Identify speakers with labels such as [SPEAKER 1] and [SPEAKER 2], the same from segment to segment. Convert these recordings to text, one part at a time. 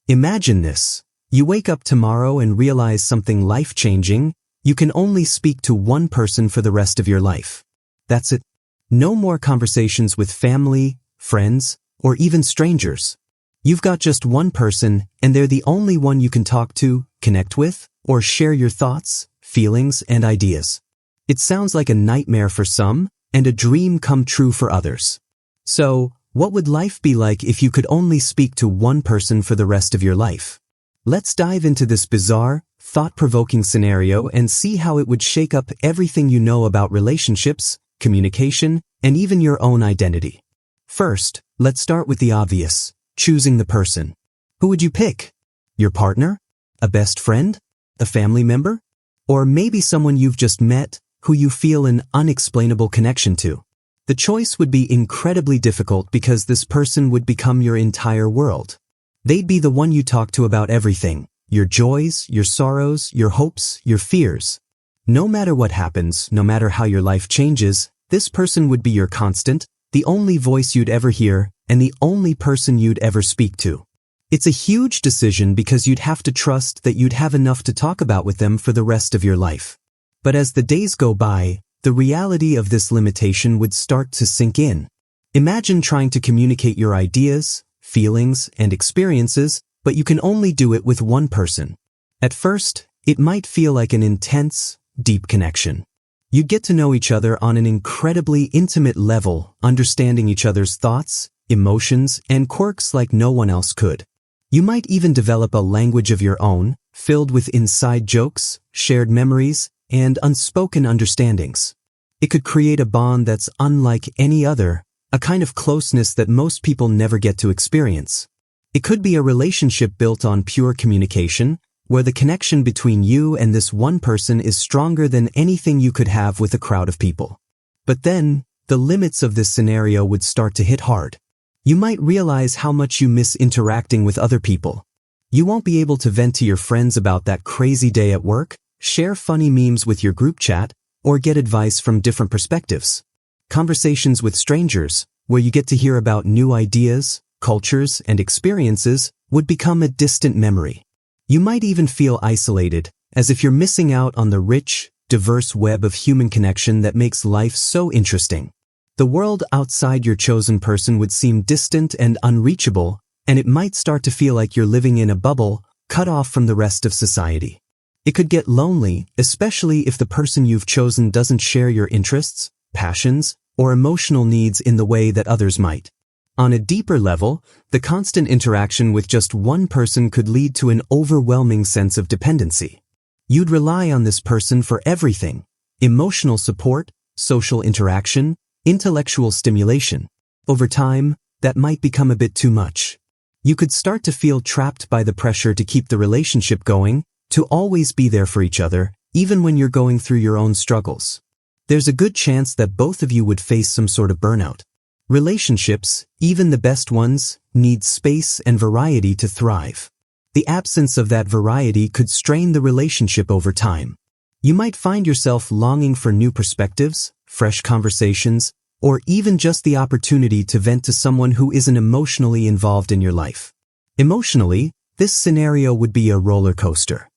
[SPEAKER 1] Imagine this. You wake up tomorrow and realize something life-changing. You can only speak to one person for the rest of your life. That's it. No more conversations with family, friends, or even strangers. You've got just one person, and they're the only one you can talk to, connect with, or share your thoughts, feelings, and ideas. It sounds like a nightmare for some, and a dream come true for others. So, what would life be like if you could only speak to one person for the rest of your life? Let's dive into this bizarre, thought-provoking scenario and see how it would shake up everything you know about relationships, communication, and even your own identity. First, let's start with the obvious, choosing the person. Who would you pick? Your partner? A best friend? A family member? Or maybe someone you've just met, who you feel an unexplainable connection to? The choice would be incredibly difficult because this person would become your entire world. They'd be the one you talk to about everything, your joys, your sorrows, your hopes, your fears. No matter what happens, no matter how your life changes, this person would be your constant, the only voice you'd ever hear, and the only person you'd ever speak to. It's a huge decision because you'd have to trust that you'd have enough to talk about with them for the rest of your life. But as the days go by, the reality of this limitation would start to sink in. Imagine trying to communicate your ideas, feelings, and experiences, but you can only do it with one person. At first, it might feel like an intense, deep connection. You'd get to know each other on an incredibly intimate level, understanding each other's thoughts, emotions, and quirks like no one else could. You might even develop a language of your own, filled with inside jokes, shared memories, and unspoken understandings. It could create a bond that's unlike any other, a kind of closeness that most people never get to experience. It could be a relationship built on pure communication, where the connection between you and this one person is stronger than anything you could have with a crowd of people. But then, the limits of this scenario would start to hit hard. You might realize how much you miss interacting with other people. You won't be able to vent to your friends about that crazy day at work, share funny memes with your group chat, or get advice from different perspectives. Conversations with strangers, where you get to hear about new ideas, cultures, and experiences, would become a distant memory. You might even feel isolated, as if you're missing out on the rich, diverse web of human connection that makes life so interesting. The world outside your chosen person would seem distant and unreachable, and it might start to feel like you're living in a bubble, cut off from the rest of society. It could get lonely, especially if the person you've chosen doesn't share your interests, passions, or emotional needs in the way that others might. On a deeper level, the constant interaction with just one person could lead to an overwhelming sense of dependency. You'd rely on this person for everything: emotional support, social interaction, intellectual stimulation. Over time, that might become a bit too much. You could start to feel trapped by the pressure to keep the relationship going, to always be there for each other, even when you're going through your own struggles. There's a good chance that both of you would face some sort of burnout. Relationships, even the best ones, need space and variety to thrive. The absence of that variety could strain the relationship over time. You might find yourself longing for new perspectives, fresh conversations, or even just the opportunity to vent to someone who isn't emotionally involved in your life. Emotionally, this scenario would be a roller coaster.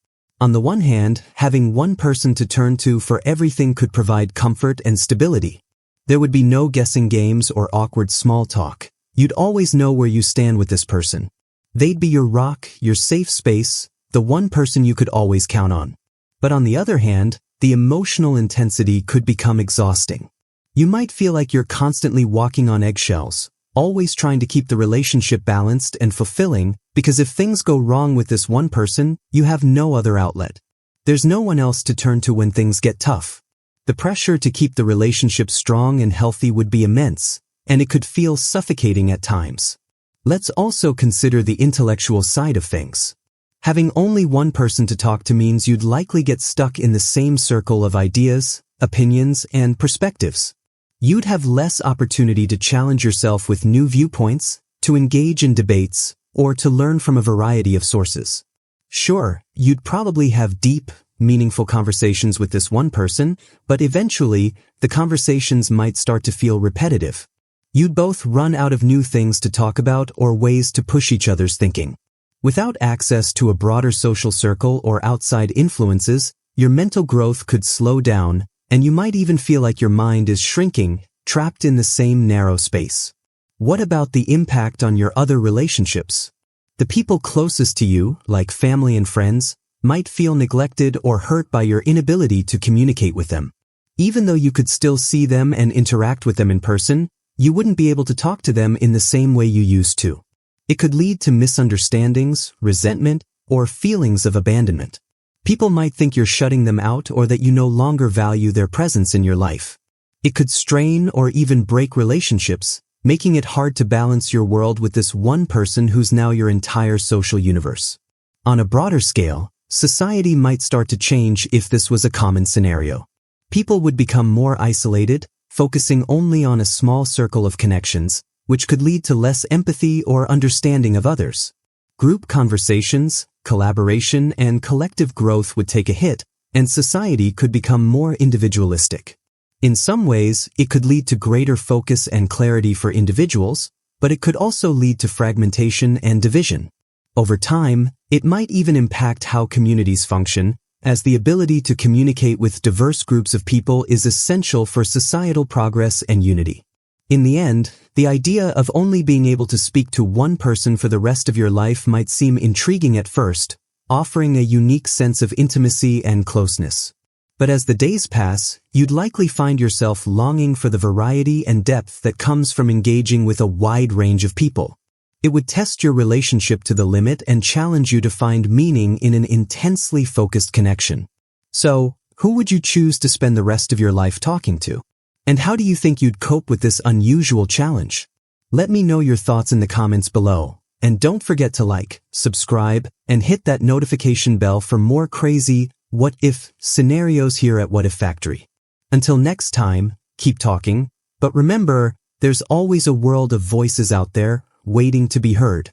[SPEAKER 1] On the one hand, having one person to turn to for everything could provide comfort and stability. There would be no guessing games or awkward small talk. You'd always know where you stand with this person. They'd be your rock, your safe space, the one person you could always count on. But on the other hand, the emotional intensity could become exhausting. You might feel like you're constantly walking on eggshells, always trying to keep the relationship balanced and fulfilling, because if things go wrong with this one person, you have no other outlet. There's no one else to turn to when things get tough. The pressure to keep the relationship strong and healthy would be immense, and it could feel suffocating at times. Let's also consider the intellectual side of things. Having only one person to talk to means you'd likely get stuck in the same circle of ideas, opinions, and perspectives. You'd have less opportunity to challenge yourself with new viewpoints, to engage in debates, or to learn from a variety of sources. Sure, you'd probably have deep, meaningful conversations with this one person, but eventually, the conversations might start to feel repetitive. You'd both run out of new things to talk about or ways to push each other's thinking. Without access to a broader social circle or outside influences, your mental growth could slow down, and you might even feel like your mind is shrinking, trapped in the same narrow space. What about the impact on your other relationships? The people closest to you, like family and friends, might feel neglected or hurt by your inability to communicate with them. Even though you could still see them and interact with them in person, you wouldn't be able to talk to them in the same way you used to. It could lead to misunderstandings, resentment, or feelings of abandonment. People might think you're shutting them out or that you no longer value their presence in your life. It could strain or even break relationships, making it hard to balance your world with this one person who's now your entire social universe. On a broader scale, society might start to change if this was a common scenario. People would become more isolated, focusing only on a small circle of connections, which could lead to less empathy or understanding of others. Group conversations, collaboration, and collective growth would take a hit, and society could become more individualistic. In some ways, it could lead to greater focus and clarity for individuals, but it could also lead to fragmentation and division. Over time, it might even impact how communities function, as the ability to communicate with diverse groups of people is essential for societal progress and unity. In the end, the idea of only being able to speak to one person for the rest of your life might seem intriguing at first, offering a unique sense of intimacy and closeness. But as the days pass, you'd likely find yourself longing for the variety and depth that comes from engaging with a wide range of people. It would test your relationship to the limit and challenge you to find meaning in an intensely focused connection. So, who would you choose to spend the rest of your life talking to? And how do you think you'd cope with this unusual challenge? Let me know your thoughts in the comments below. And don't forget to like, subscribe, and hit that notification bell for more crazy what-if scenarios here at What If Factory. Until next time, keep talking, but remember, there's always a world of voices out there waiting to be heard.